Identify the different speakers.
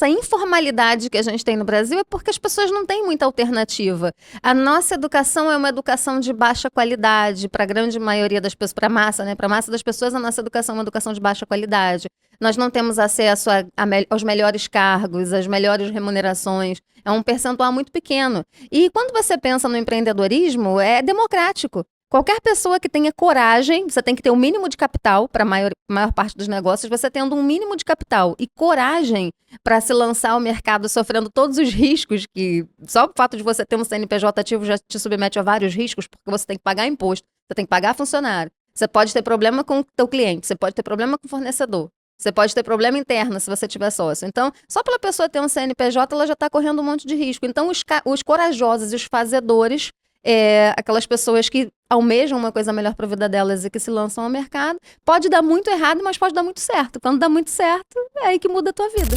Speaker 1: Essa informalidade que a gente tem no Brasil é porque as pessoas não têm muita alternativa. A nossa educação é uma educação de baixa qualidade, para a grande maioria das pessoas, para a massa, né? Para a massa das pessoas, a nossa educação é uma educação de baixa qualidade. Nós não temos acesso aos melhores cargos, às melhores remunerações. É um percentual muito pequeno. E quando você pensa no empreendedorismo, é democrático. Qualquer pessoa que tenha coragem, você tem que ter um mínimo de capital para a maior parte dos negócios, você tendo um mínimo de capital e coragem para se lançar ao mercado sofrendo todos os riscos que só o fato de você ter um CNPJ ativo já te submete a vários riscos, porque você tem que pagar imposto, você tem que pagar funcionário, você pode ter problema com o teu cliente, você pode ter problema com o fornecedor, você pode ter problema interno se você tiver sócio. Então, só pela pessoa ter um CNPJ, ela já está correndo um monte de risco. Então, os corajosos e os fazedores, aquelas pessoas que almejam uma coisa melhor para a vida delas e que se lançam ao mercado, pode dar muito errado, mas pode dar muito certo. Quando dá muito certo, é aí que muda a tua vida.